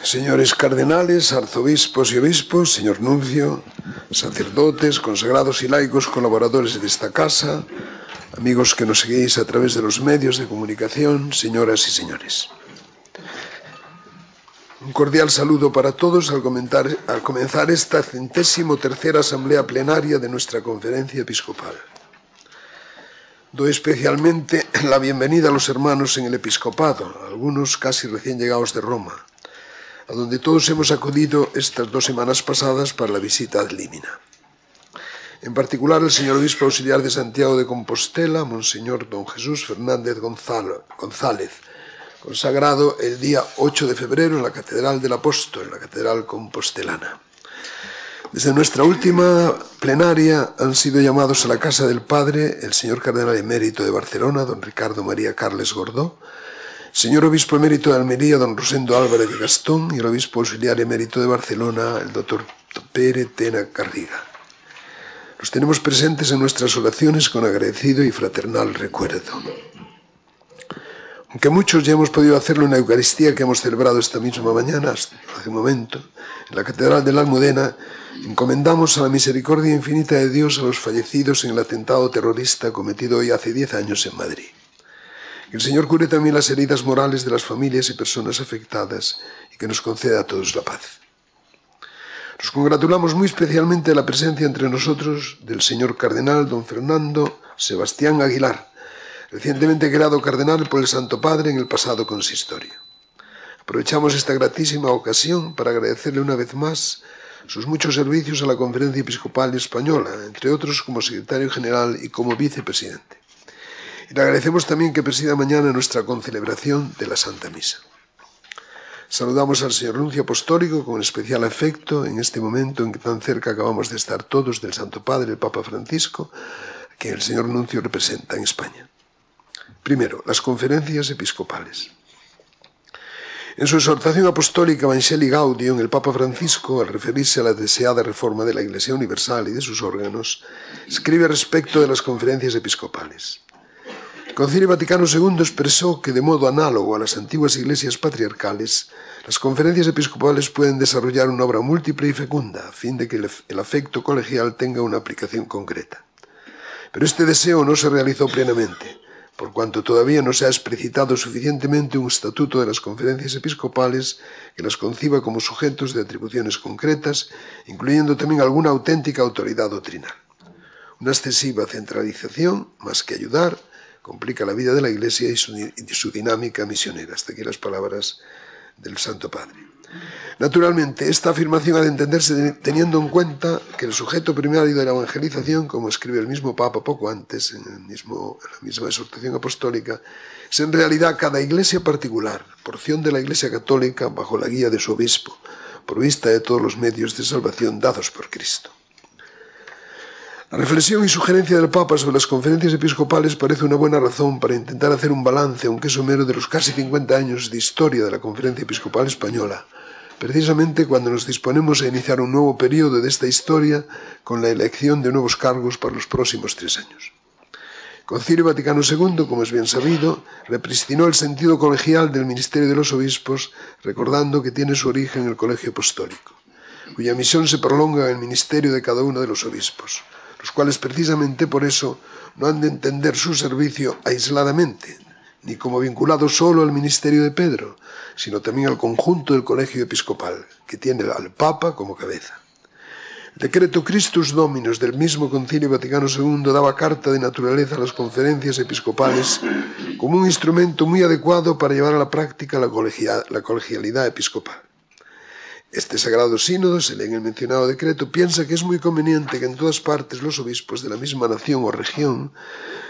Señores cardenales, arzobispos y obispos, señor nuncio, sacerdotes, consagrados y laicos, colaboradores de esta casa, amigos que nos seguís a través de los medios de comunicación, señoras y señores. Un cordial saludo para todos al comenzar esta 103ª asamblea plenaria de nuestra conferencia episcopal. Doy especialmente la bienvenida a los hermanos en el episcopado, algunos casi recién llegados de Roma, a donde todos hemos acudido estas 2 semanas pasadas para la visita ad limina. En particular, el señor obispo auxiliar de Santiago de Compostela, Monseñor don Jesús Fernández González, consagrado el día 8 de febrero en la Catedral del Apóstol, en la Catedral Compostelana. Desde nuestra última plenaria han sido llamados a la Casa del Padre el señor Cardenal Emérito de Barcelona, don Ricardo María Carles Gordó, señor Obispo Emérito de Almería, don Rosendo Álvarez de Gastón, y el Obispo Auxiliar Emérito de Barcelona, el doctor Pere Tena Garriga. Los tenemos presentes en nuestras oraciones con agradecido y fraternal recuerdo. Aunque muchos ya hemos podido hacerlo en la Eucaristía que hemos celebrado esta misma mañana, hace un momento, en la Catedral de la Almudena, encomendamos a la misericordia infinita de Dios a los fallecidos en el atentado terrorista cometido hoy hace 10 años en Madrid. Que el Señor cure también las heridas morales de las familias y personas afectadas y que nos conceda a todos la paz. Nos congratulamos muy especialmente de la presencia entre nosotros del señor cardenal don Fernando Sebastián Aguilar, recientemente creado cardenal por el Santo Padre en el pasado consistorio. Aprovechamos esta gratísima ocasión para agradecerle una vez más sus muchos servicios a la Conferencia Episcopal Española, entre otros como secretario general y como vicepresidente. Y le agradecemos también que presida mañana nuestra concelebración de la Santa Misa. Saludamos al señor nuncio apostólico con especial afecto en este momento en que tan cerca acabamos de estar todos del Santo Padre, el Papa Francisco, que el señor nuncio representa en España. Primero, las conferencias episcopales. En su exhortación apostólica Evangelii Gaudium, el Papa Francisco, al referirse a la deseada reforma de la Iglesia Universal y de sus órganos, escribe respecto de las conferencias episcopales. El Concilio Vaticano II expresó que, de modo análogo a las antiguas iglesias patriarcales, las conferencias episcopales pueden desarrollar una obra múltiple y fecunda, a fin de que el afecto colegial tenga una aplicación concreta. Pero este deseo no se realizó plenamente, por cuanto todavía no se ha explicitado suficientemente un estatuto de las conferencias episcopales que las conciba como sujetos de atribuciones concretas, incluyendo también alguna auténtica autoridad doctrinal. Una excesiva centralización, más que ayudar, complica la vida de la Iglesia y su dinámica misionera. Hasta aquí las palabras del Santo Padre. Naturalmente, esta afirmación ha de entenderse teniendo en cuenta que el sujeto primario de la evangelización, como escribe el mismo Papa poco antes, en la misma exhortación apostólica, es en realidad cada iglesia particular, porción de la Iglesia Católica bajo la guía de su obispo, provista de todos los medios de salvación dados por Cristo. La reflexión y sugerencia del Papa sobre las conferencias episcopales parece una buena razón para intentar hacer un balance, aunque somero, de los casi 50 años de historia de la Conferencia Episcopal Española, precisamente cuando nos disponemos a iniciar un nuevo periodo de esta historia con la elección de nuevos cargos para los próximos 3 años. El Concilio Vaticano II, como es bien sabido, repristinó el sentido colegial del ministerio de los obispos, recordando que tiene su origen en el Colegio Apostólico, cuya misión se prolonga en el ministerio de cada uno de los obispos, los cuales precisamente por eso no han de entender su servicio aisladamente, ni como vinculado solo al ministerio de Pedro, sino también al conjunto del colegio episcopal, que tiene al Papa como cabeza. El decreto Christus Dominus del mismo Concilio Vaticano II daba carta de naturaleza a las conferencias episcopales como un instrumento muy adecuado para llevar a la práctica la colegialidad episcopal. Este Sagrado Sínodo, se lee en el mencionado decreto, piensa que es muy conveniente que en todas partes los obispos de la misma nación o región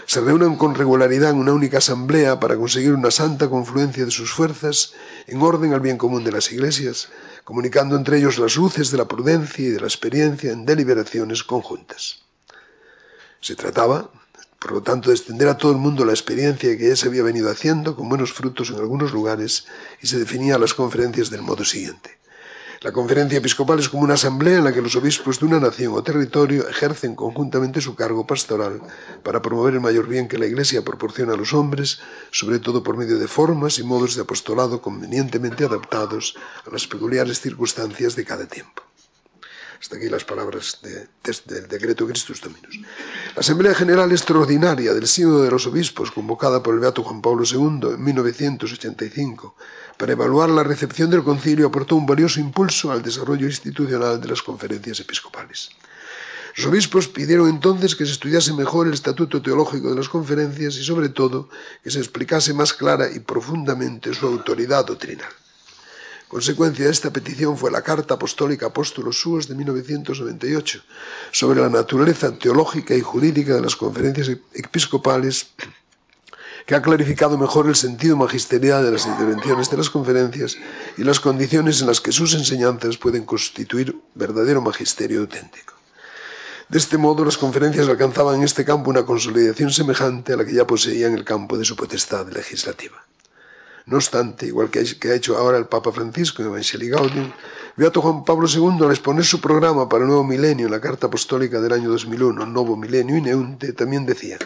se reúnan con regularidad en una única asamblea para conseguir una santa confluencia de sus fuerzas en orden al bien común de las iglesias, comunicando entre ellos las luces de la prudencia y de la experiencia en deliberaciones conjuntas. Se trataba, por lo tanto, de extender a todo el mundo la experiencia que ya se había venido haciendo con buenos frutos en algunos lugares, y se definía las conferencias del modo siguiente. La conferencia episcopal es como una asamblea en la que los obispos de una nación o territorio ejercen conjuntamente su cargo pastoral para promover el mayor bien que la Iglesia proporciona a los hombres, sobre todo por medio de formas y modos de apostolado convenientemente adaptados a las peculiares circunstancias de cada tiempo. Hasta aquí las palabras del decreto Christus Dominus. La Asamblea General Extraordinaria del Sínodo de los Obispos, convocada por el Beato Juan Pablo II en 1985, para evaluar la recepción del concilio, aportó un valioso impulso al desarrollo institucional de las conferencias episcopales. Los obispos pidieron entonces que se estudiase mejor el estatuto teológico de las conferencias y, sobre todo, que se explicase más clara y profundamente su autoridad doctrinal. Consecuencia de esta petición fue la Carta Apostólica Apostolos Suos de 1998 sobre la naturaleza teológica y jurídica de las conferencias episcopales, que ha clarificado mejor el sentido magisterial de las intervenciones de las conferencias y las condiciones en las que sus enseñanzas pueden constituir verdadero magisterio auténtico. De este modo, las conferencias alcanzaban en este campo una consolidación semejante a la que ya poseían en el campo de su potestad legislativa. No obstante, igual que ha hecho ahora el Papa Francisco en Evangelii Gaudium, Beato Juan Pablo II, al exponer su programa para el nuevo milenio en la Carta Apostólica del año 2001, Novo Milenio Ineunte, también decía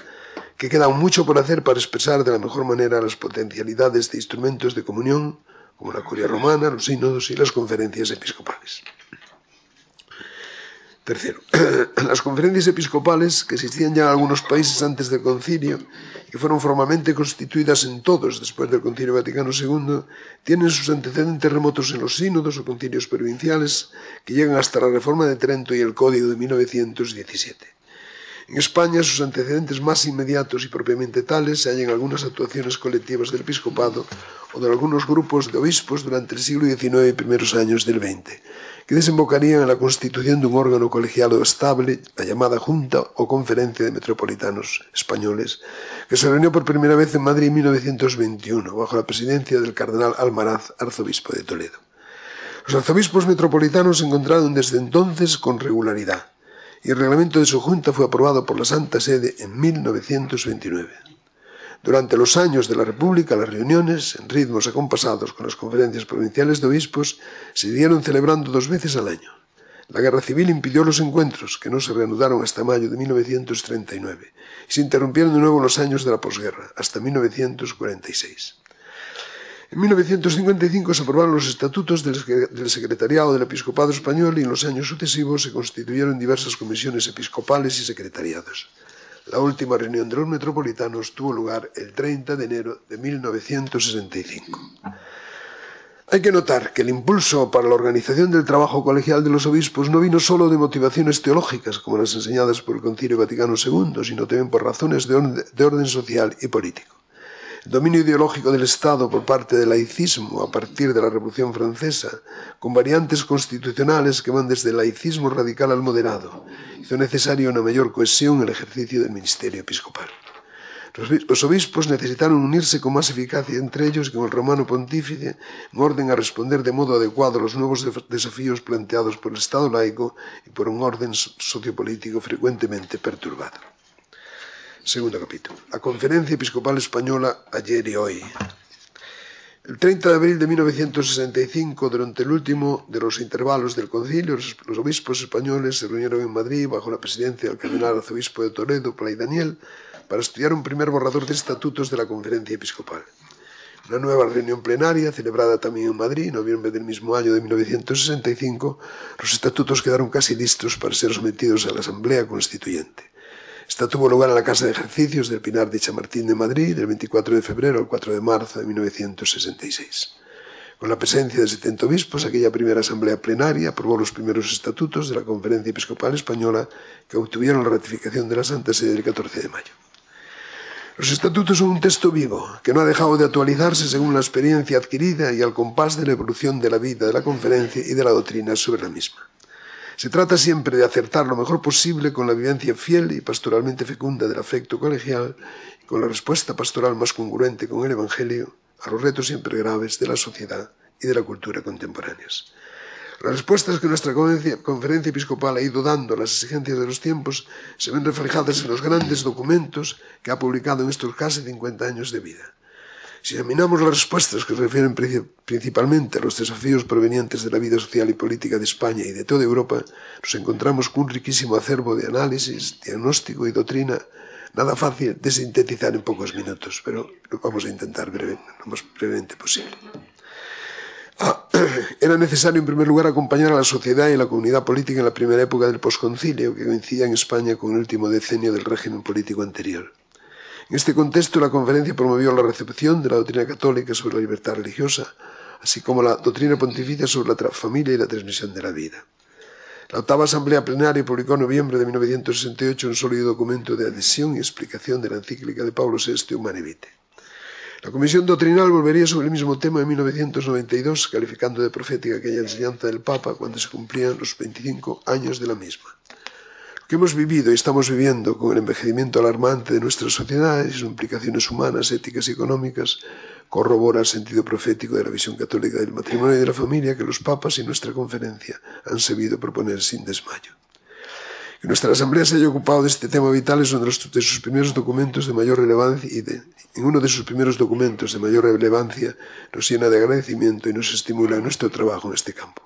que queda mucho por hacer para expresar de la mejor manera las potencialidades de instrumentos de comunión, como la Curia Romana, los sínodos y las conferencias episcopales. Tercero, las conferencias episcopales, que existían ya en algunos países antes del concilio y que fueron formalmente constituidas en todos después del Concilio Vaticano II, tienen sus antecedentes remotos en los sínodos o concilios provinciales que llegan hasta la Reforma de Trento y el Código de 1917. En España, sus antecedentes más inmediatos y propiamente tales se hallan en algunas actuaciones colectivas del episcopado o de algunos grupos de obispos durante el siglo XIX y primeros años del XX, que desembocarían en la constitución de un órgano colegiado estable, la llamada Junta o Conferencia de Metropolitanos Españoles, que se reunió por primera vez en Madrid en 1921, bajo la presidencia del cardenal Almaraz, arzobispo de Toledo. Los arzobispos metropolitanos se encontraron desde entonces con regularidad, y el reglamento de su Junta fue aprobado por la Santa Sede en 1929. Durante los años de la República, las reuniones, en ritmos acompasados con las conferencias provinciales de obispos, se siguieron celebrando 2 veces al año. La Guerra Civil impidió los encuentros, que no se reanudaron hasta mayo de 1939, y se interrumpieron de nuevo los años de la posguerra, hasta 1946. En 1955 se aprobaron los estatutos del Secretariado del Episcopado Español y en los años sucesivos se constituyeron diversas comisiones episcopales y secretariados. La última reunión de los metropolitanos tuvo lugar el 30 de enero de 1965. Hay que notar que el impulso para la organización del trabajo colegial de los obispos no vino solo de motivaciones teológicas, como las enseñadas por el Concilio Vaticano II, sino también por razones de orden social y político. El dominio ideológico del Estado por parte del laicismo a partir de la Revolución Francesa, con variantes constitucionales que van desde el laicismo radical al moderado, hizo necesaria una mayor cohesión en el ejercicio del ministerio episcopal. Los obispos necesitaron unirse con más eficacia entre ellos y con el romano pontífice en orden a responder de modo adecuado a los nuevos desafíos planteados por el Estado laico y por un orden sociopolítico frecuentemente perturbado. Segundo capítulo. La Conferencia Episcopal Española ayer y hoy. El 30 de abril de 1965, durante el último de los intervalos del concilio, los obispos españoles se reunieron en Madrid bajo la presidencia del cardenal arzobispo de Toledo, Plácido Daniel, para estudiar un primer borrador de estatutos de la Conferencia Episcopal. Una nueva reunión plenaria, celebrada también en Madrid, en noviembre del mismo año de 1965, los estatutos quedaron casi listos para ser sometidos a la Asamblea Constituyente. Esta tuvo lugar en la Casa de Ejercicios del Pinar de Chamartín de Madrid, del 24 de febrero al 4 de marzo de 1966. Con la presencia de 70 obispos, aquella primera asamblea plenaria aprobó los primeros estatutos de la Conferencia Episcopal Española, que obtuvieron la ratificación de la Santa Sede el 14 de mayo. Los estatutos son un texto vivo, que no ha dejado de actualizarse según la experiencia adquirida y al compás de la evolución de la vida de la conferencia y de la doctrina sobre la misma. Se trata siempre de acertar lo mejor posible con la vivencia fiel y pastoralmente fecunda del afecto colegial y con la respuesta pastoral más congruente con el Evangelio a los retos siempre graves de la sociedad y de la cultura contemporáneas. Las respuestas que nuestra conferencia episcopal ha ido dando a las exigencias de los tiempos se ven reflejadas en los grandes documentos que ha publicado en estos casi 50 años de vida. Si examinamos las respuestas que se refieren principalmente a los desafíos provenientes de la vida social y política de España y de toda Europa, nos encontramos con un riquísimo acervo de análisis, diagnóstico y doctrina, nada fácil de sintetizar en pocos minutos, pero lo vamos a intentar lo más brevemente posible. Era necesario, en primer lugar, acompañar a la sociedad y a la comunidad política en la primera época del posconcilio, que coincidía en España con el último decenio del régimen político anterior. En este contexto, la conferencia promovió la recepción de la doctrina católica sobre la libertad religiosa, así como la doctrina pontificia sobre la familia y la transmisión de la vida. La octava asamblea plenaria publicó en noviembre de 1968 un sólido documento de adhesión y explicación de la encíclica de Pablo VI, Humane Vitae. La comisión doctrinal volvería sobre el mismo tema en 1992, calificando de profética aquella enseñanza del Papa cuando se cumplían los 25 años de la misma. Lo que hemos vivido y estamos viviendo con el envejecimiento alarmante de nuestras sociedades y sus implicaciones humanas, éticas y económicas corrobora el sentido profético de la visión católica del matrimonio y de la familia que los papas y nuestra conferencia han sabido proponer sin desmayo. Que nuestra Asamblea se haya ocupado de este tema vital es uno de sus primeros documentos de mayor relevancia en uno de sus primeros documentos de mayor relevancia nos llena de agradecimiento y nos estimula en nuestro trabajo en este campo.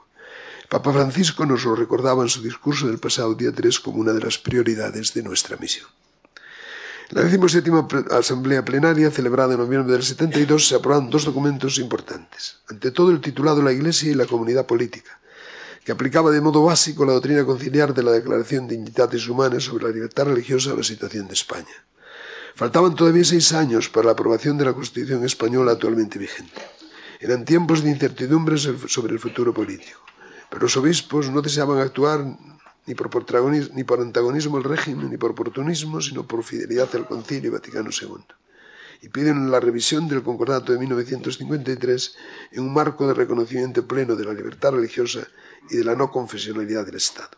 El Papa Francisco nos lo recordaba en su discurso del pasado día 3 como una de las prioridades de nuestra misión. En la 17ª Asamblea Plenaria, celebrada en noviembre del 72, se aprobaron dos documentos importantes. Ante todo, el titulado La Iglesia y la Comunidad Política, que aplicaba de modo básico la doctrina conciliar de la Declaración de Dignitatis Humanas sobre la libertad religiosa a la situación de España. Faltaban todavía 6 años para la aprobación de la Constitución española actualmente vigente. Eran tiempos de incertidumbre sobre el futuro político, pero los obispos no deseaban actuar ni por antagonismo al régimen ni por oportunismo, sino por fidelidad al Concilio Vaticano II. Y piden la revisión del Concordato de 1953 en un marco de reconocimiento pleno de la libertad religiosa y de la no confesionalidad del Estado.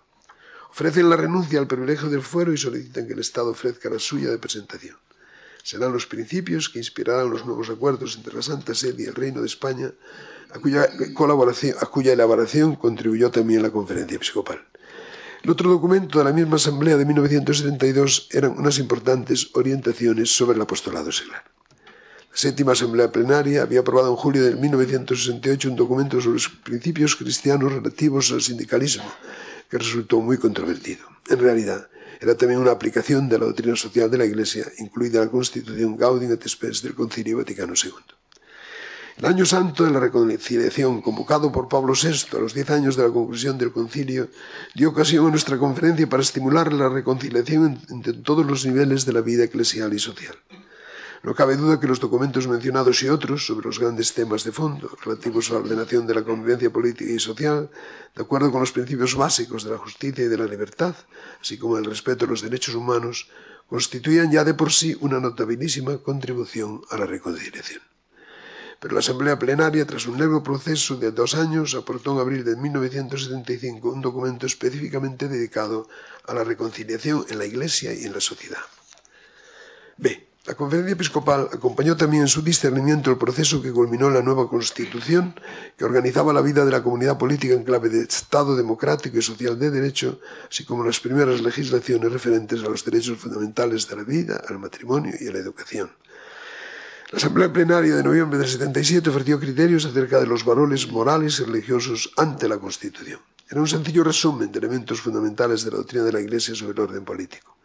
Ofrecen la renuncia al privilegio del fuero y solicitan que el Estado ofrezca la suya de presentación. Serán los principios que inspirarán los nuevos acuerdos entre la Santa Sede y el Reino de España, a cuya elaboración contribuyó también la Conferencia Episcopal. El otro documento de la misma Asamblea de 1972 eran unas importantes orientaciones sobre el apostolado seglar. La 7ª Asamblea Plenaria había aprobado en julio de 1968 un documento sobre los principios cristianos relativos al sindicalismo, que resultó muy controvertido. En realidad, era también una aplicación de la doctrina social de la Iglesia, incluida la Constitución Gaudium et Spes del Concilio Vaticano II. El Año Santo de la Reconciliación, convocado por Pablo VI a los 10 años de la conclusión del concilio, dio ocasión a nuestra conferencia para estimular la reconciliación entre todos los niveles de la vida eclesial y social. No cabe duda que los documentos mencionados y otros sobre los grandes temas de fondo, relativos a la ordenación de la convivencia política y social, de acuerdo con los principios básicos de la justicia y de la libertad, así como el respeto a los derechos humanos, constituían ya de por sí una notabilísima contribución a la reconciliación. Pero la Asamblea Plenaria, tras un largo proceso de 2 años, aportó en abril de 1975 un documento específicamente dedicado a la reconciliación en la Iglesia y en la sociedad. B. La Conferencia Episcopal acompañó también en su discernimiento el proceso que culminó en la nueva Constitución, que organizaba la vida de la comunidad política en clave de Estado democrático y social de derecho, así como las primeras legislaciones referentes a los derechos fundamentales de la vida, al matrimonio y a la educación. La Asamblea Plenaria de noviembre del 77 ofreció criterios acerca de los valores morales y religiosos ante la Constitución. Era un sencillo resumen de elementos fundamentales de la doctrina de la Iglesia sobre el orden político.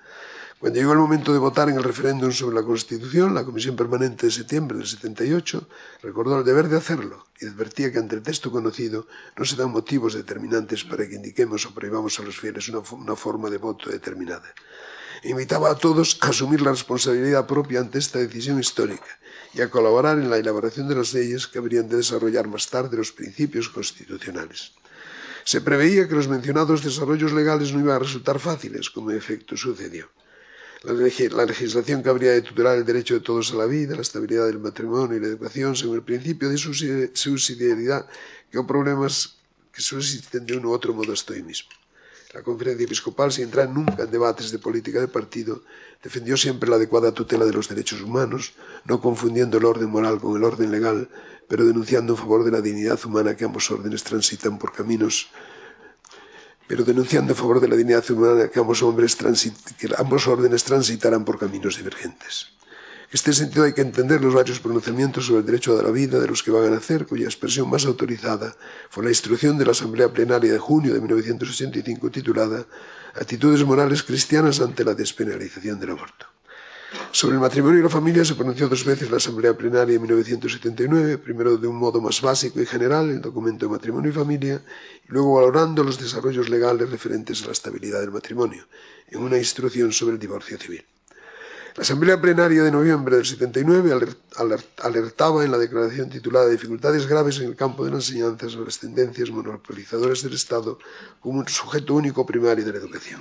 Cuando llegó el momento de votar en el referéndum sobre la Constitución, la Comisión Permanente de septiembre del 78 recordó el deber de hacerlo y advertía que ante el texto conocido no se dan motivos determinantes para que indiquemos o prohibamos a los fieles una forma de voto determinada. E invitaba a todos a asumir la responsabilidad propia ante esta decisión histórica y a colaborar en la elaboración de las leyes que habrían de desarrollar más tarde los principios constitucionales. Se preveía que los mencionados desarrollos legales no iban a resultar fáciles, como en efecto sucedió. La legislación que habría de tutelar el derecho de todos a la vida, la estabilidad del matrimonio y la educación, según el principio de subsidiariedad, que problemas que subsisten de uno u otro modo hasta hoy mismo. La Conferencia Episcopal, sin entrar nunca en debates de política de partido, defendió siempre la adecuada tutela de los derechos humanos, no confundiendo el orden moral con el orden legal, pero denunciando en favor de la dignidad humana que ambos órdenes transitan por caminos que ambos órdenes transitarán por caminos divergentes. En este sentido hay que entender los varios pronunciamientos sobre el derecho a la vida de los que van a nacer, cuya expresión más autorizada fue la instrucción de la Asamblea Plenaria de junio de 1985 titulada «Actitudes morales cristianas ante la despenalización del aborto». Sobre el matrimonio y la familia se pronunció 2 veces la Asamblea Plenaria en 1979, primero de un modo más básico y general, el documento de matrimonio y familia, y luego valorando los desarrollos legales referentes a la estabilidad del matrimonio, en una instrucción sobre el divorcio civil. La Asamblea Plenaria de noviembre del 79 alertaba en la declaración titulada «Dificultades graves en el campo de la enseñanza sobre las tendencias monopolizadoras del Estado como un sujeto único primario de la educación».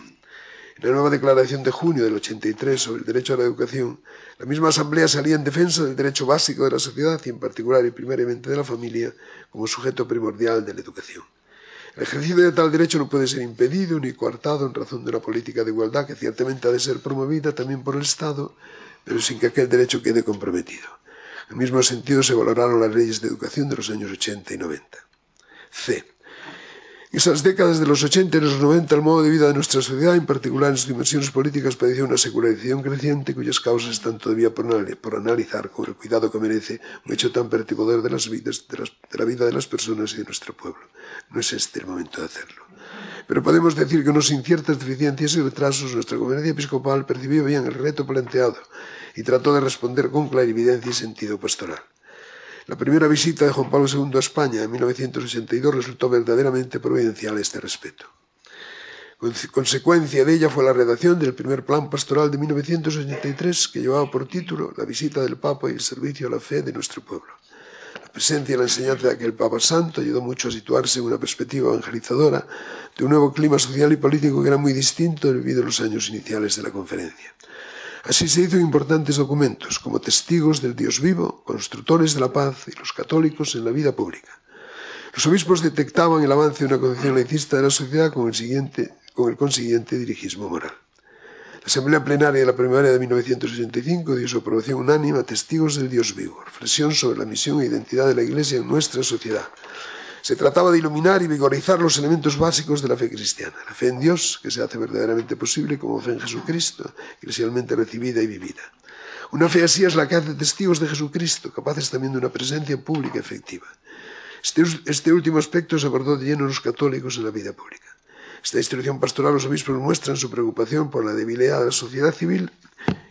En la nueva declaración de junio del 83 sobre el derecho a la educación, la misma Asamblea salía en defensa del derecho básico de la sociedad y en particular y primariamente de la familia como sujeto primordial de la educación. El ejercicio de tal derecho no puede ser impedido ni coartado en razón de una política de igualdad que ciertamente ha de ser promovida también por el Estado, pero sin que aquel derecho quede comprometido. En el mismo sentido se valoraron las leyes de educación de los años 80 y 90. C. En esas décadas de los 80 y los 90 el modo de vida de nuestra sociedad, en particular en sus dimensiones políticas, padeció una secularización creciente cuyas causas están todavía por analizar con el cuidado que merece un hecho tan perturbador de la vida de las personas y de nuestro pueblo. No es este el momento de hacerlo. Pero podemos decir que no sin ciertas deficiencias y retrasos nuestra conferencia episcopal percibió bien el reto planteado y trató de responder con clarividencia y sentido pastoral. La primera visita de Juan Pablo II a España en 1982 resultó verdaderamente providencial a este respecto. Consecuencia de ella fue la redacción del primer plan pastoral de 1983 que llevaba por título La visita del Papa y el servicio a la fe de nuestro pueblo. La presencia y la enseñanza de aquel Papa Santo ayudó mucho a situarse en una perspectiva evangelizadora de un nuevo clima social y político que era muy distinto del vivido en los años iniciales de la conferencia. Así se hizo en importantes documentos, como testigos del Dios vivo, constructores de la paz y los católicos en la vida pública. Los obispos detectaban el avance de una concepción laicista de la sociedad con el consiguiente dirigismo moral. La Asamblea Plenaria de la Primavera de 1985 dio su aprobación unánime a Testigos del Dios vivo, reflexión sobre la misión e identidad de la Iglesia en nuestra sociedad. Se trataba de iluminar y vigorizar los elementos básicos de la fe cristiana. La fe en Dios, que se hace verdaderamente posible como fe en Jesucristo, eclesialmente recibida y vivida. Una fe así es la que hace testigos de Jesucristo, capaces también de una presencia pública efectiva. Este último aspecto se abordó de lleno en los católicos en la vida pública. Esta instrucción pastoral los obispos muestran su preocupación por la debilidad de la sociedad civil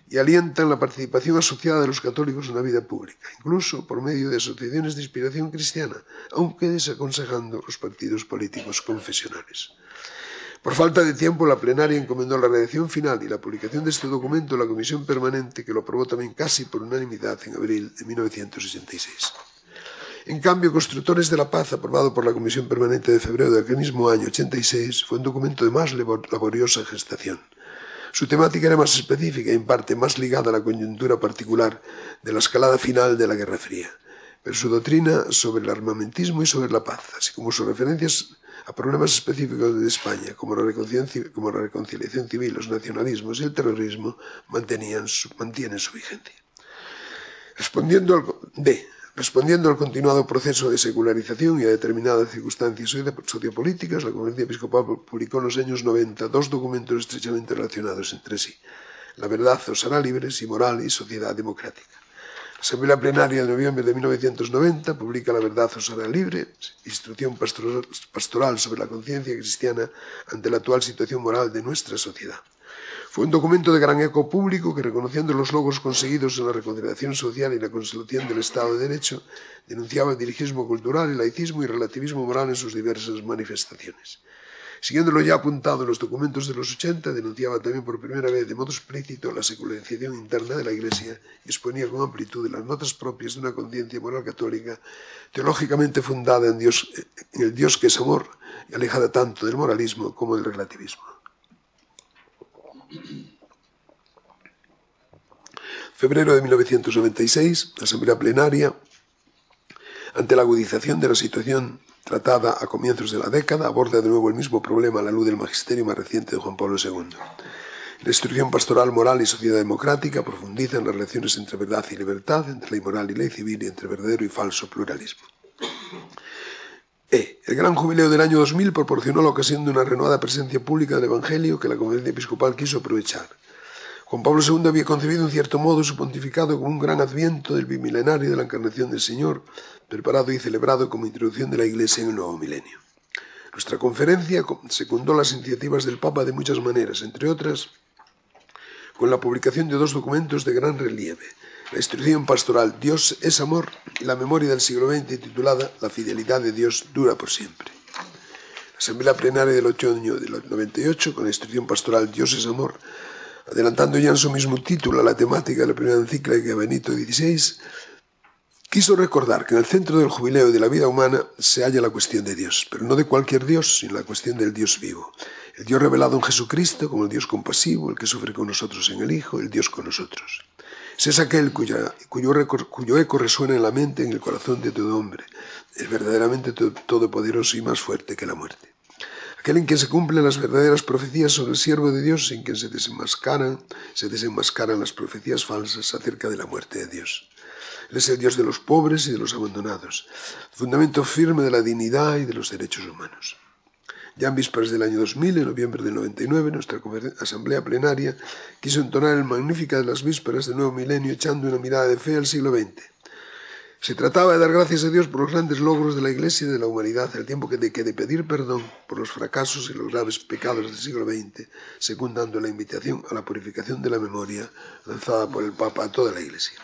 y alientan la participación asociada de los católicos en la vida pública, incluso por medio de asociaciones de inspiración cristiana, aunque desaconsejando los partidos políticos confesionales. Por falta de tiempo, la plenaria encomendó la redacción final y la publicación de este documento a la Comisión Permanente, que lo aprobó también casi por unanimidad en abril de 1966. En cambio, Constructores de la Paz, aprobado por la Comisión Permanente de febrero de aquel mismo año 86, fue un documento de más laboriosa gestación. Su temática era más específica y en parte más ligada a la coyuntura particular de la escalada final de la Guerra Fría, pero su doctrina sobre el armamentismo y sobre la paz, así como sus referencias a problemas específicos de España, como la reconciliación civil, los nacionalismos y el terrorismo, mantienen su vigencia. Respondiendo al continuado proceso de secularización y a determinadas circunstancias sociopolíticas, la Conferencia Episcopal publicó en los años 90 2 documentos estrechamente relacionados entre sí. La verdad os hará libres y moral y sociedad democrática. La Asamblea Plenaria de noviembre de 1990 publica La verdad os hará libre, instrucción pastoral sobre la conciencia cristiana ante la actual situación moral de nuestra sociedad. Fue un documento de gran eco público que, reconociendo los logros conseguidos en la reconciliación social y la consolidación del Estado de Derecho, denunciaba el dirigismo cultural, el laicismo y relativismo moral en sus diversas manifestaciones. Siguiendo lo ya apuntado en los documentos de los 80, denunciaba también por primera vez de modo explícito la secularización interna de la Iglesia y exponía con amplitud las notas propias de una conciencia moral católica teológicamente fundada en el Dios que es amor y alejada tanto del moralismo como del relativismo. Febrero de 1996, la Asamblea Plenaria, ante la agudización de la situación tratada a comienzos de la década, aborda de nuevo el mismo problema a la luz del magisterio más reciente de Juan Pablo II. La instrucción pastoral moral y sociedad democrática profundiza en las relaciones entre verdad y libertad, entre ley moral y ley civil y entre verdadero y falso pluralismo. El gran jubileo del año 2000 proporcionó la ocasión de una renovada presencia pública del Evangelio que la Conferencia Episcopal quiso aprovechar. Juan Pablo II había concebido en cierto modo su pontificado como un gran adviento del bimilenario de la encarnación del Señor, preparado y celebrado como introducción de la Iglesia en el nuevo milenio. Nuestra conferencia secundó las iniciativas del Papa de muchas maneras, entre otras, con la publicación de 2 documentos de gran relieve: la instrucción pastoral Dios es amor y la memoria del siglo XX titulada La fidelidad de Dios dura por siempre. La asamblea plenaria del otoño del 98, con la instrucción pastoral Dios es amor, adelantando ya en su mismo título a la temática de la primera encíclica de Benito XVI, quiso recordar que en el centro del jubileo de la vida humana se halla la cuestión de Dios, pero no de cualquier Dios, sino la cuestión del Dios vivo. El Dios revelado en Jesucristo como el Dios compasivo, el que sufre con nosotros en el Hijo, el Dios con nosotros. Es aquel cuyo eco resuena en la mente, en el corazón de todo hombre. Es verdaderamente todopoderoso y más fuerte que la muerte. Aquel en quien se cumplen las verdaderas profecías sobre el siervo de Dios, en quien se desenmascaran las profecías falsas acerca de la muerte de Dios. Él es el Dios de los pobres y de los abandonados, fundamento firme de la dignidad y de los derechos humanos. Ya en vísperas del año 2000, en noviembre del 99, nuestra asamblea plenaria quiso entonar el Magníficat de las vísperas del nuevo milenio echando una mirada de fe al siglo XX. Se trataba de dar gracias a Dios por los grandes logros de la Iglesia y de la humanidad, al tiempo que de pedir perdón por los fracasos y los graves pecados del siglo XX, secundando la invitación a la purificación de la memoria lanzada por el Papa a toda la Iglesia.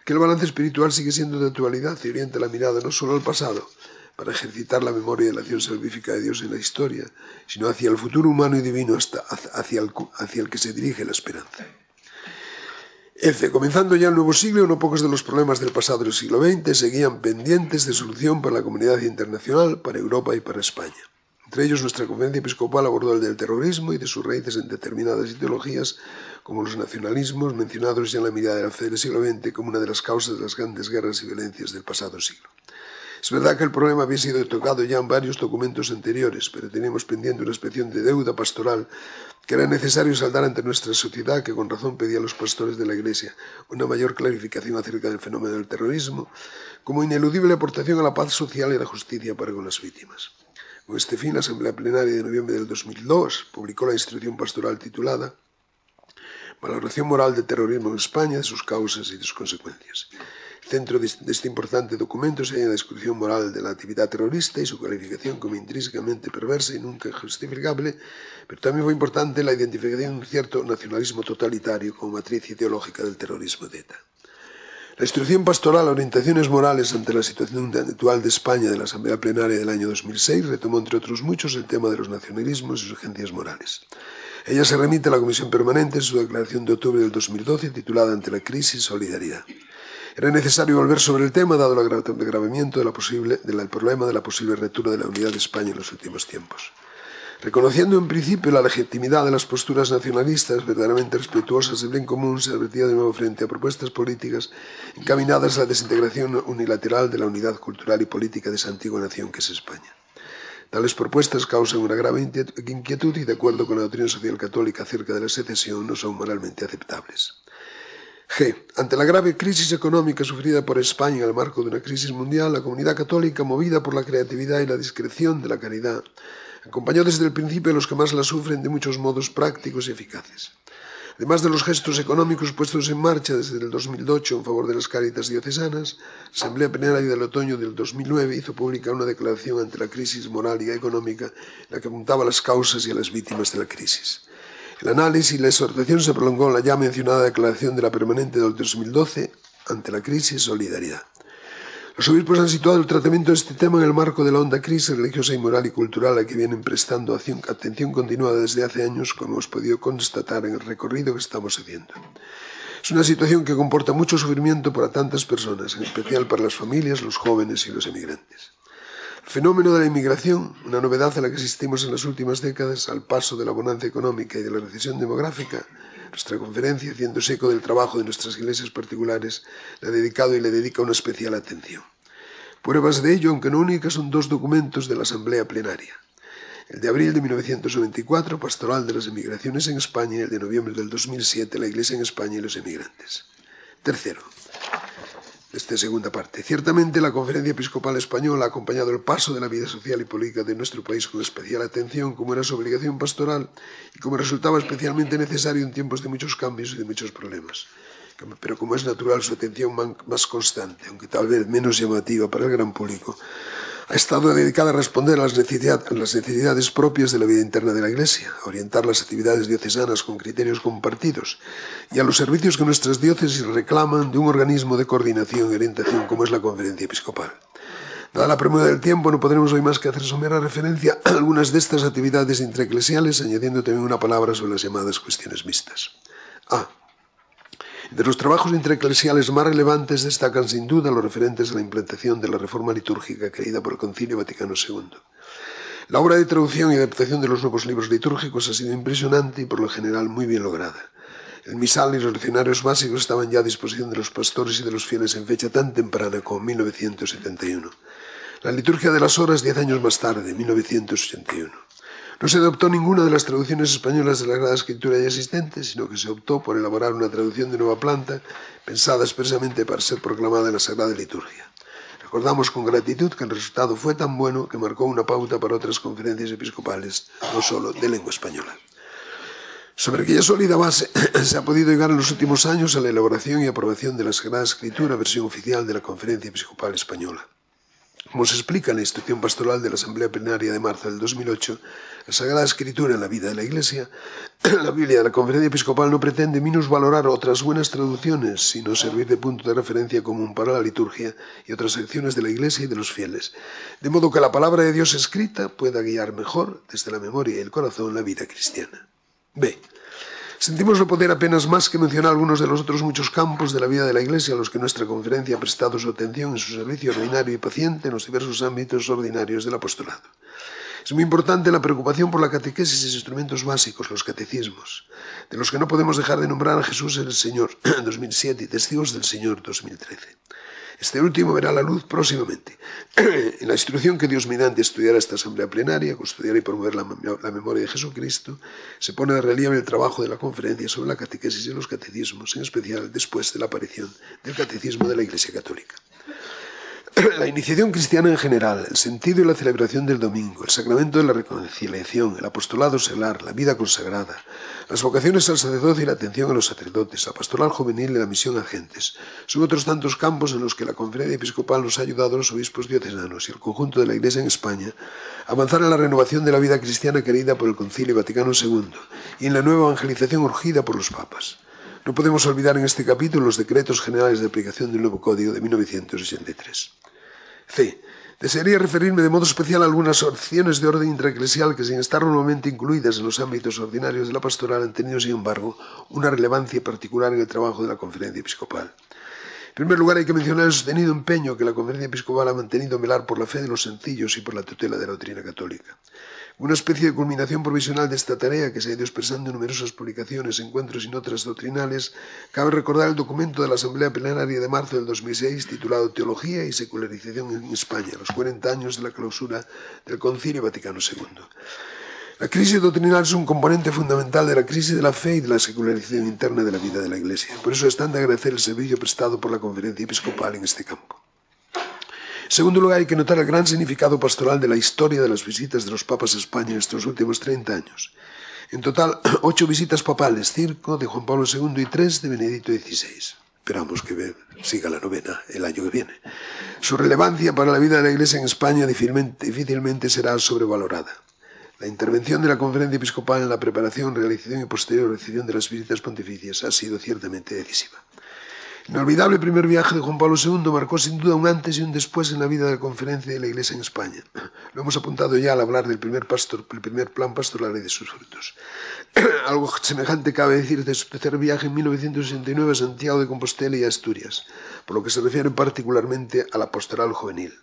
Aquel balance espiritual sigue siendo de actualidad y orienta la mirada no solo al pasado, para ejercitar la memoria de la acción salvífica de Dios en la historia, sino hacia el futuro humano y divino, hacia el que se dirige la esperanza. Comenzando ya el nuevo siglo, no pocos de los problemas del pasado del siglo XX seguían pendientes de solución para la comunidad internacional, para Europa y para España. Entre ellos, nuestra conferencia episcopal abordó el del terrorismo y de sus raíces en determinadas ideologías, como los nacionalismos, mencionados ya en la mirada de la fe del siglo XX como una de las causas de las grandes guerras y violencias del pasado siglo. Es verdad que el problema había sido tocado ya en varios documentos anteriores, pero teníamos pendiente una especie de deuda pastoral que era necesario saldar ante nuestra sociedad, que con razón pedía a los pastores de la Iglesia una mayor clarificación acerca del fenómeno del terrorismo, como ineludible aportación a la paz social y a la justicia para con las víctimas. Con este fin, la Asamblea Plenaria de noviembre del 2002 publicó la instrucción pastoral titulada Valoración moral del terrorismo en España, de sus causas y de sus consecuencias. El centro de este importante documento se halla en la descripción moral de la actividad terrorista y su calificación como intrínsecamente perversa y nunca justificable, pero también fue importante la identificación de un cierto nacionalismo totalitario como matriz ideológica del terrorismo de ETA. La instrucción pastoral Orientaciones morales ante la situación actual de España de la Asamblea Plenaria del año 2006 retomó, entre otros muchos, el tema de los nacionalismos y sus urgencias morales. Ella se remite a la Comisión Permanente en su declaración de octubre del 2012 titulada Ante la crisis, solidaridad. Era necesario volver sobre el tema dado el agravamiento del problema de la posible ruptura de la unidad de España en los últimos tiempos. Reconociendo en principio la legitimidad de las posturas nacionalistas verdaderamente respetuosas del bien común, se advertía de nuevo frente a propuestas políticas encaminadas a la desintegración unilateral de la unidad cultural y política de esa antigua nación que es España. Tales propuestas causan una grave inquietud y, de acuerdo con la doctrina social católica acerca de la secesión, no son moralmente aceptables. Ante la grave crisis económica sufrida por España en el marco de una crisis mundial, la comunidad católica, movida por la creatividad y la discreción de la caridad, acompañó desde el principio a los que más la sufren de muchos modos prácticos y eficaces. Además de los gestos económicos puestos en marcha desde el 2008 en favor de las Cáritas diocesanas, la Asamblea Plenaria del otoño del 2009 hizo pública una declaración ante la crisis moral y económica en la que apuntaba a las causas y a las víctimas de la crisis. El análisis y la exhortación se prolongó en la ya mencionada declaración de la Permanente del 2012 ante la crisis, solidaridad. Los obispos han situado el tratamiento de este tema en el marco de la honda crisis religiosa y moral y cultural a que vienen prestando atención continuada desde hace años, como hemos podido constatar en el recorrido que estamos haciendo. Es una situación que comporta mucho sufrimiento para tantas personas, en especial para las familias, los jóvenes y los emigrantes. El fenómeno de la inmigración, una novedad a la que asistimos en las últimas décadas, al paso de la bonanza económica y de la recesión demográfica, nuestra conferencia, haciéndose eco del trabajo de nuestras iglesias particulares, le ha dedicado y le dedica una especial atención. Pruebas de ello, aunque no únicas, son 2 documentos de la Asamblea Plenaria. El de abril de 1994, Pastoral de las Emigraciones en España, y el de noviembre del 2007, La Iglesia en España y los emigrantes. Tercero, esta segunda parte. Ciertamente la Conferencia Episcopal Española ha acompañado el paso de la vida social y política de nuestro país con especial atención, como era su obligación pastoral y como resultaba especialmente necesario en tiempos de muchos cambios y de muchos problemas. Pero como es natural, su atención más constante, aunque tal vez menos llamativa para el gran público, ha estado dedicada a responder a las necesidades propias de la vida interna de la Iglesia, a orientar las actividades diocesanas con criterios compartidos y a los servicios que nuestras diócesis reclaman de un organismo de coordinación y orientación como es la Conferencia Episcopal. Dada la premura del tiempo, no podremos hoy más que hacer somera referencia a algunas de estas actividades intraeclesiales, añadiendo también una palabra sobre las llamadas cuestiones mixtas. De los trabajos intraeclesiales más relevantes destacan sin duda los referentes a la implantación de la reforma litúrgica querida por el Concilio Vaticano II. La obra de traducción y adaptación de los nuevos libros litúrgicos ha sido impresionante y por lo general muy bien lograda. El misal y los leccionarios básicos estaban ya a disposición de los pastores y de los fieles en fecha tan temprana como 1971. La liturgia de las horas 10 años más tarde, 1981. No se adoptó ninguna de las traducciones españolas de la Sagrada Escritura ya existentes, sino que se optó por elaborar una traducción de nueva planta, pensada expresamente para ser proclamada en la Sagrada Liturgia. Recordamos con gratitud que el resultado fue tan bueno que marcó una pauta para otras conferencias episcopales, no solo de lengua española. Sobre aquella sólida base se ha podido llegar en los últimos años a la elaboración y aprobación de la Sagrada Escritura, versión oficial de la Conferencia Episcopal Española. Como se explica en la Instrucción Pastoral de la Asamblea Plenaria de marzo del 2008, la Sagrada Escritura en la vida de la Iglesia, la Biblia de la Conferencia Episcopal no pretende minusvalorar otras buenas traducciones, sino servir de punto de referencia común para la liturgia y otras acciones de la Iglesia y de los fieles, de modo que la palabra de Dios escrita pueda guiar mejor, desde la memoria y el corazón, la vida cristiana. B. Sentimos no poder apenas más que mencionar algunos de los otros muchos campos de la vida de la Iglesia a los que nuestra conferencia ha prestado su atención en su servicio ordinario y paciente en los diversos ámbitos ordinarios del apostolado. Es muy importante la preocupación por la catequesis y sus instrumentos básicos, los catecismos, de los que no podemos dejar de nombrar a Jesús el Señor, 2007, y Testigos del Señor, 2013. Este último verá la luz próximamente. En la instrucción que Dios mediante estudiará esta asamblea plenaria, custodiar y promover la memoria de Jesucristo, se pone de relieve el trabajo de la conferencia sobre la catequesis y los catecismos, en especial después de la aparición del catecismo de la Iglesia Católica. La iniciación cristiana en general, el sentido y la celebración del domingo, el sacramento de la reconciliación, el apostolado seglar, la vida consagrada, las vocaciones al sacerdocio y la atención a los sacerdotes, la pastoral juvenil y la misión a gentes, son otros tantos campos en los que la Conferencia Episcopal nos ha ayudado a los obispos diocesanos y al conjunto de la Iglesia en España a avanzar en la renovación de la vida cristiana querida por el Concilio Vaticano II y en la nueva evangelización urgida por los papas. No podemos olvidar en este capítulo los decretos generales de aplicación del nuevo Código de 1983. C. Desearía referirme de modo especial a algunas acciones de orden intraeclesial que, sin estar normalmente incluidas en los ámbitos ordinarios de la pastoral, han tenido, sin embargo, una relevancia particular en el trabajo de la Conferencia Episcopal. En primer lugar, hay que mencionar el sostenido empeño que la Conferencia Episcopal ha mantenido en velar por la fe de los sencillos y por la tutela de la doctrina católica. Una especie de culminación provisional de esta tarea, que se ha ido expresando en numerosas publicaciones, encuentros y notas doctrinales, cabe recordar el documento de la Asamblea Plenaria de marzo del 2006 titulado Teología y Secularización en España, los 40 años de la clausura del Concilio Vaticano II. La crisis doctrinal es un componente fundamental de la crisis de la fe y de la secularización interna de la vida de la Iglesia. Por eso es tan de agradecer el servicio prestado por la Conferencia Episcopal en este campo. En segundo lugar, hay que notar el gran significado pastoral de la historia de las visitas de los papas a España en estos últimos 30 años. En total, 8 visitas papales, 5 de Juan Pablo II y 3 de Benedicto XVI. Esperamos que siga la novena el año que viene. Su relevancia para la vida de la Iglesia en España difícilmente será sobrevalorada. La intervención de la Conferencia Episcopal en la preparación, realización y posterior recepción de las visitas pontificias ha sido ciertamente decisiva. El inolvidable primer viaje de Juan Pablo II marcó sin duda un antes y un después en la vida de la Conferencia de la Iglesia en España. Lo hemos apuntado ya al hablar del primer plan pastoral y de sus frutos. Algo semejante cabe decir de su tercer viaje en 1969 a Santiago de Compostela y a Asturias, por lo que se refiere particularmente a la pastoral juvenil.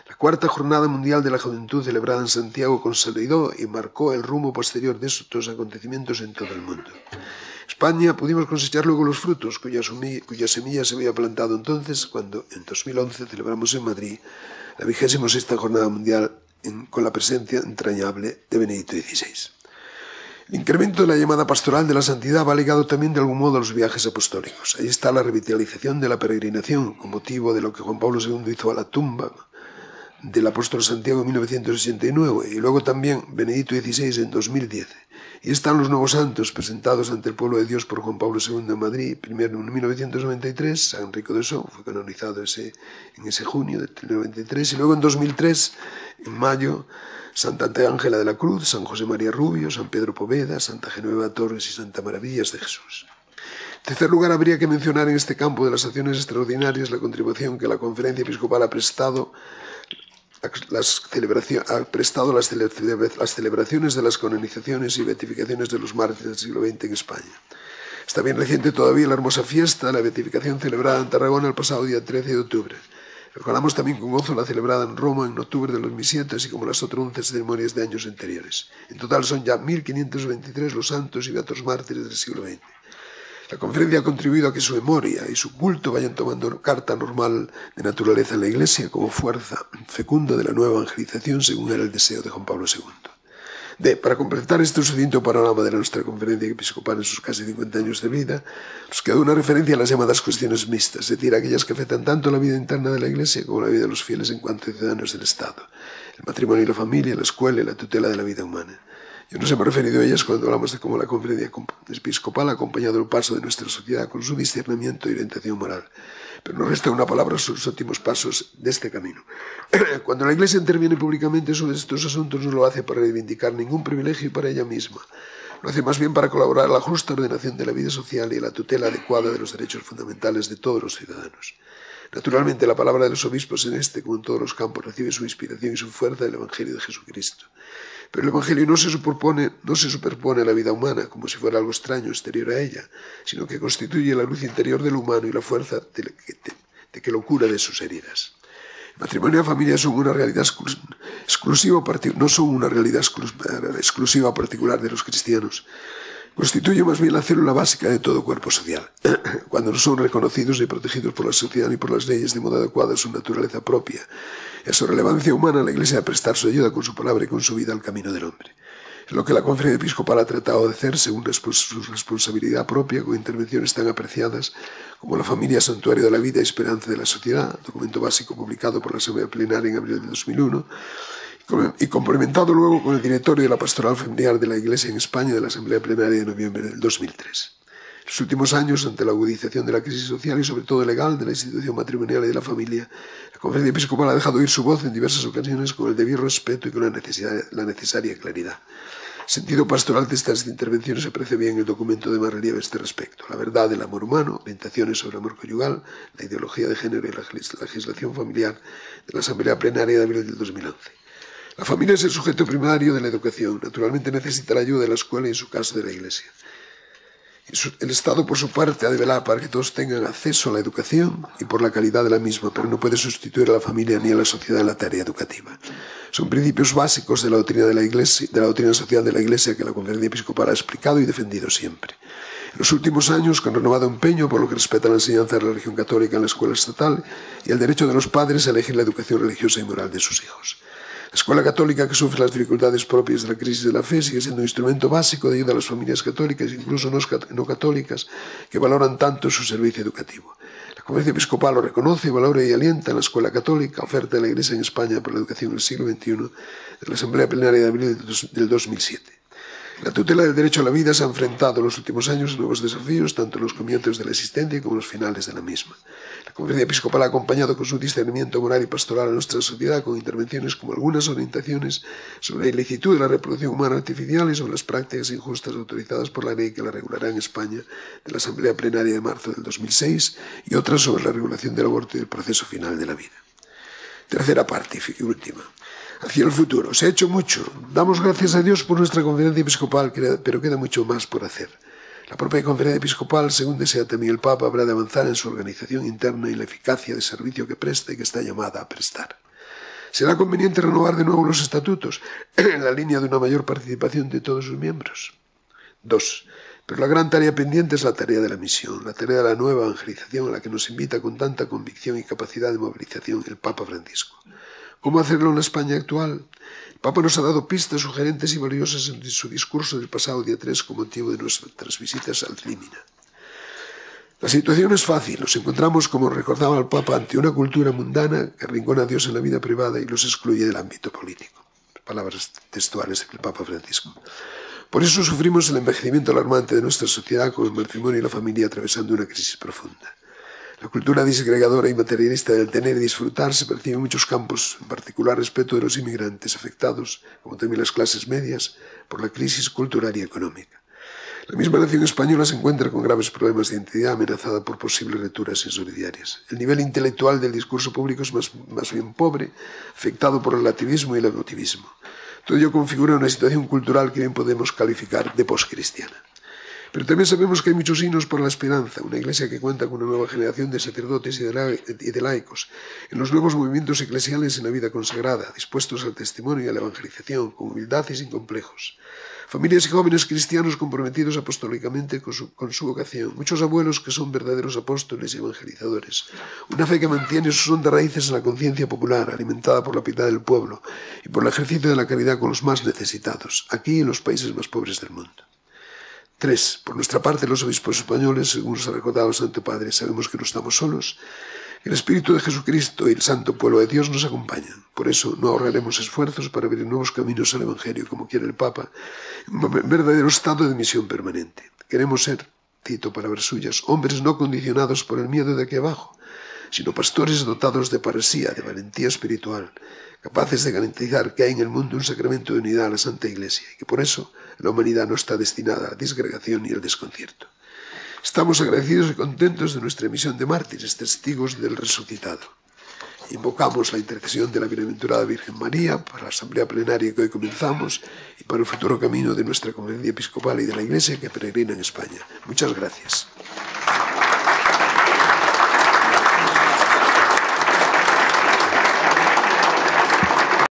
La cuarta Jornada Mundial de la Juventud celebrada en Santiago consolidó y marcó el rumbo posterior de estos acontecimientos en todo el mundo. España pudimos cosechar luego los frutos, cuya semilla se había plantado entonces, cuando en 2011 celebramos en Madrid la 26ª Jornada Mundial con la presencia entrañable de Benedicto XVI. El incremento de la llamada pastoral de la santidad va ligado también de algún modo a los viajes apostólicos. Ahí está la revitalización de la peregrinación, con motivo de lo que Juan Pablo II hizo a la tumba del apóstol Santiago en 1989, y luego también Benedicto XVI en 2010. Y están los nuevos santos presentados ante el pueblo de Dios por Juan Pablo II en Madrid, primero en 1993, San Rico de Son, fue canonizado en ese junio del 93, y luego en 2003, en mayo, Santa Ángela de la Cruz, San José María Rubio, San Pedro Poveda, Santa Genoveva Torres y Santa Maravillas de Jesús. En tercer lugar, habría que mencionar en este campo de las acciones extraordinarias la contribución que la Conferencia Episcopal ha prestado las celebraciones de las canonizaciones y beatificaciones de los mártires del siglo XX en España. Está bien reciente todavía la hermosa fiesta de la beatificación celebrada en Tarragona el pasado día 13 de octubre. Recordamos también con gozo la celebrada en Roma en octubre de 2007, así como las otras 11 ceremonias de años anteriores. En total son ya 1523 los santos y beatos mártires del siglo XX. La conferencia ha contribuido a que su memoria y su culto vayan tomando carta normal de naturaleza en la Iglesia como fuerza fecunda de la nueva evangelización, según era el deseo de Juan Pablo II. Para completar este sucinto panorama de nuestra conferencia episcopal en sus casi 50 años de vida, nos queda una referencia a las llamadas cuestiones mixtas, es decir, aquellas que afectan tanto la vida interna de la Iglesia como la vida de los fieles en cuanto a ciudadanos del Estado, el matrimonio y la familia, la escuela y la tutela de la vida humana. Yo nos hemos referido a ellas cuando hablamos de cómo la conferencia episcopal ha acompañado el paso de nuestra sociedad con su discernimiento y orientación moral. Pero nos resta una palabra sobre los últimos pasos de este camino. Cuando la Iglesia interviene públicamente sobre estos asuntos, no lo hace para reivindicar ningún privilegio para ella misma. Lo hace más bien para colaborar a la justa ordenación de la vida social y a la tutela adecuada de los derechos fundamentales de todos los ciudadanos. Naturalmente, la palabra de los obispos en este, como en todos los campos, recibe su inspiración y su fuerza del Evangelio de Jesucristo. Pero el Evangelio no se superpone a la vida humana como si fuera algo extraño, exterior a ella, sino que constituye la luz interior del humano y la fuerza de que lo cura de sus heridas. El matrimonio y la familia son una realidad no son una realidad exclusiva particular de los cristianos. Constituye más bien la célula básica de todo cuerpo social. Cuando no son reconocidos y protegidos por la sociedad ni por las leyes de modo adecuado a su naturaleza propia y a su relevancia humana, la Iglesia debe prestar su ayuda con su palabra y con su vida al camino del hombre. Es lo que la Conferencia Episcopal ha tratado de hacer según su responsabilidad propia, con intervenciones tan apreciadas como la familia, santuario de la vida y esperanza de la sociedad, documento básico publicado por la Asamblea Plenaria en abril de 2001, y complementado luego con el directorio de la pastoral familiar de la Iglesia en España de la Asamblea Plenaria de noviembre del 2003. En los últimos años, ante la agudización de la crisis social y sobre todo legal de la institución matrimonial y de la familia, la Conferencia Episcopal ha dejado oír su voz en diversas ocasiones con el debido respeto y con la necesaria claridad. El sentido pastoral de estas intervenciones se aprecia bien en el documento de más relieve a este respecto: la verdad del amor humano, orientaciones sobre el amor conyugal, la ideología de género y la legislación familiar de la Asamblea Plenaria de abril del 2011. La familia es el sujeto primario de la educación. Naturalmente necesita la ayuda de la escuela y, en su caso, de la Iglesia. El Estado, por su parte, ha de velar para que todos tengan acceso a la educación y por la calidad de la misma, pero no puede sustituir a la familia ni a la sociedad en la tarea educativa. Son principios básicos de la doctrina de la Iglesia, de la doctrina social de la Iglesia, que la Conferencia Episcopal ha explicado y defendido siempre. En los últimos años, con renovado empeño por lo que respecta a la enseñanza de la religión católica en la escuela estatal y el derecho de los padres a elegir la educación religiosa y moral de sus hijos. La escuela católica, que sufre las dificultades propias de la crisis de la fe, sigue siendo un instrumento básico de ayuda a las familias católicas, incluso no católicas, que valoran tanto su servicio educativo. La Conferencia Episcopal lo reconoce, valora y alienta en la escuela católica, oferta de la Iglesia en España para la educación del siglo XXI, de la Asamblea Plenaria de abril del 2007. La tutela del derecho a la vida se ha enfrentado en los últimos años a nuevos desafíos, tanto en los comienzos de la existencia como en los finales de la misma. La Conferencia Episcopal ha acompañado con su discernimiento moral y pastoral a nuestra sociedad con intervenciones como algunas orientaciones sobre la ilicitud de la reproducción humana artificial y sobre las prácticas injustas autorizadas por la ley que la regulará en España de la Asamblea Plenaria de marzo del 2006 y otras sobre la regulación del aborto y del proceso final de la vida. Tercera parte y última. Hacia el futuro. Se ha hecho mucho. Damos gracias a Dios por nuestra Conferencia Episcopal, pero queda mucho más por hacer. La propia Conferencia Episcopal, según desea también el Papa, habrá de avanzar en su organización interna y la eficacia de servicio que presta y que está llamada a prestar. Será conveniente renovar de nuevo los estatutos en la línea de una mayor participación de todos sus miembros. 2. Pero la gran tarea pendiente es la tarea de la misión, la tarea de la nueva evangelización a la que nos invita con tanta convicción y capacidad de movilización el Papa Francisco. ¿Cómo hacerlo en la España actual? El Papa nos ha dado pistas sugerentes y valiosas en su discurso del pasado día 3 con motivo de nuestras visitas al Clímina. La situación es fácil. Nos encontramos, como recordaba el Papa, ante una cultura mundana que arrincona a Dios en la vida privada y los excluye del ámbito político. Palabras textuales del Papa Francisco. Por eso sufrimos el envejecimiento alarmante de nuestra sociedad, con el matrimonio y la familia atravesando una crisis profunda. La cultura disgregadora y materialista del tener y disfrutar se percibe en muchos campos, en particular respecto de los inmigrantes afectados, como también las clases medias, por la crisis cultural y económica. La misma nación española se encuentra con graves problemas de identidad, amenazada por posibles rupturas insolidarias. El nivel intelectual del discurso público es más bien pobre, afectado por el relativismo y el emotivismo. Todo ello configura una situación cultural que bien podemos calificar de poscristiana. Pero también sabemos que hay muchos signos para la esperanza, una iglesia que cuenta con una nueva generación de sacerdotes y de laicos, en los nuevos movimientos eclesiales en la vida consagrada, dispuestos al testimonio y a la evangelización, con humildad y sin complejos. Familias y jóvenes cristianos comprometidos apostólicamente con su vocación, muchos abuelos que son verdaderos apóstoles y evangelizadores, una fe que mantiene sus hondas raíces en la conciencia popular, alimentada por la piedad del pueblo y por el ejercicio de la caridad con los más necesitados, aquí y en los países más pobres del mundo. 3. Por nuestra parte, los obispos españoles, según nos ha recordado el Santo Padre, sabemos que no estamos solos, que el Espíritu de Jesucristo y el Santo Pueblo de Dios nos acompañan. Por eso no ahorraremos esfuerzos para abrir nuevos caminos al Evangelio, como quiere el Papa, en un verdadero estado de misión permanente. Queremos ser, cito palabras suyas, hombres no condicionados por el miedo de aquí abajo, sino pastores dotados de parresía, de valentía espiritual, capaces de garantizar que hay en el mundo un sacramento de unidad a la Santa Iglesia y que por eso la humanidad no está destinada a la disgregación y al desconcierto. Estamos agradecidos y contentos de nuestra misión de mártires, testigos del resucitado. Invocamos la intercesión de la bienaventurada Virgen María para la asamblea plenaria que hoy comenzamos y para el futuro camino de nuestra conferencia episcopal y de la Iglesia que peregrina en España. Muchas gracias.